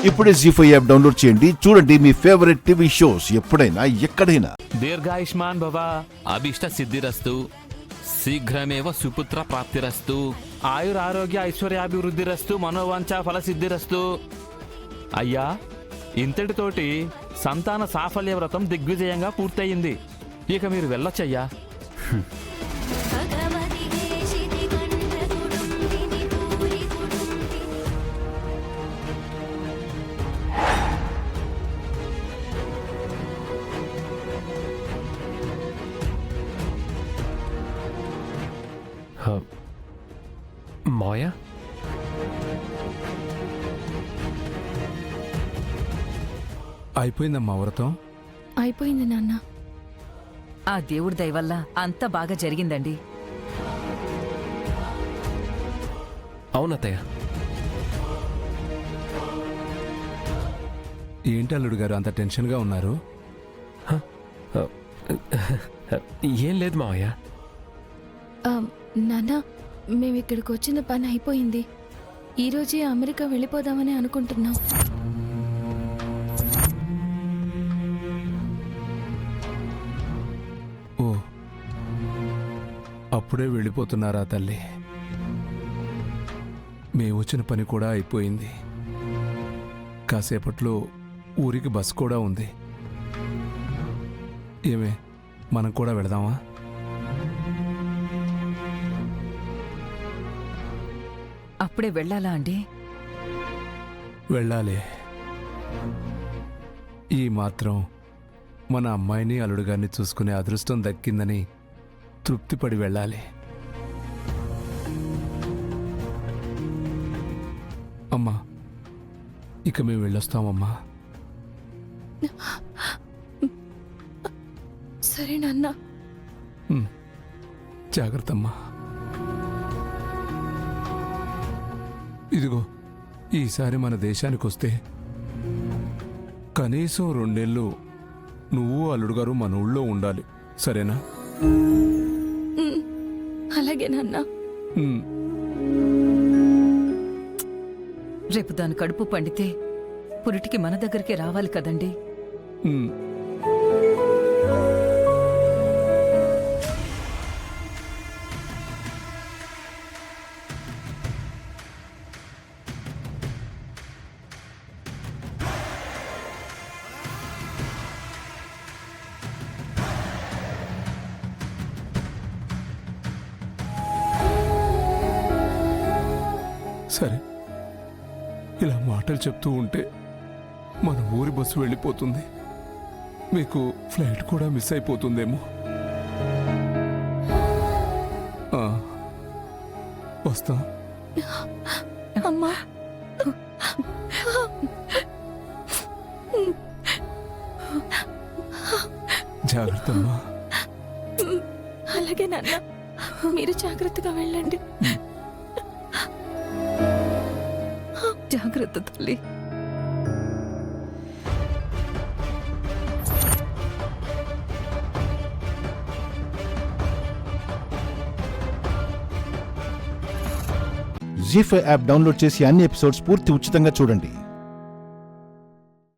ఇప్పుడే జీ5 app download చేయండి. చూడండి మీ ఫేవరెట్ టీవీ షోస్ ఎప్పుడైనా ఎక్కడైనా. దీర్ఘాయుష్మాన్ భవ, అభిష్ట సిద్ధిరస్తు, శీఘ్రమేవ సుపుత్ర ప్రాప్తిరస్తు, ఆయురారోగ్య ఐశ్వర్యాభివృద్ధిరస్తు, మనోవాంఛా ఫల సిద్ధిరస్తు. అయ్యా, ఇంతటితోటి సంతాన సాఫల్య వ్రతం దిగ్విజయంగా పూర్తయింది. ఇక మీరు వెళ్ళొచ్చయ్యా. మాయా, అయిపోయిందమ్మా వ్రతం. అయిపోయింది నాన్న. ఆ దేవుడి దయ వల్ల అంతా బాగా జరిగిందండి. అవునత్తయ్య. ఏంటి అల్లుడు గారు అంత టెన్షన్గా ఉన్నారు? ఏం లేదు మావయ్య. నాన్న, మేము ఇక్కడికి వచ్చిన పని అయిపోయింది. ఈరోజే అమెరికా వెళ్ళిపోదామని అనుకుంటున్నాం. ఓ, అప్పుడే వెళ్ళిపోతున్నారా తల్లి? మేము వచ్చిన పని కూడా అయిపోయింది. కాసేపట్లో ఊరికి బస్ కూడా ఉంది. ఏమే, మనం కూడా వెళదామా? అప్పుడే వెళ్ళాలా అండి? వెళ్ళాలి. ఈ మాత్రం మన అమ్మాయిని అల్లుడు గారిని చూసుకునే అదృష్టం దక్కిందని తృప్తిపడి వెళ్ళాలి. అమ్మా, ఇక మేము వెళ్ళొస్తామమ్మా. సరే నాన్న. జాగ్రత్త అమ్మా. ఇదిగో, ఈసారి మన దేశానికి వస్తే కనీసం 2 నెలలు నువ్వు అల్లుడు గారు మన ఊళ్ళో ఉండాలి, సరేనా? అలాగే నాన్న. రేపు దాని కడుపు పండితే పురిటికి మన దగ్గరికి రావాలి కదండి. సరే, ఇలా మాటలు చెప్తూ ఉంటే మన ఊరి బస్సు వెళ్ళిపోతుంది. మీకు ఫ్లైట్ కూడా మిస్ అయిపోతుందేమో. వస్తాం. అమ్మా, జాగ్రత్త అమ్మా. అలాగే నాన్న, మీరు జాగ్రత్తగా వెళ్ళండి. జాగ్రత్త తల్లి. జీ5 యాప్ డౌన్లోడ్ చేసి అన్ని ఎపిసోడ్స్ పూర్తి ఉచితంగా చూడండి.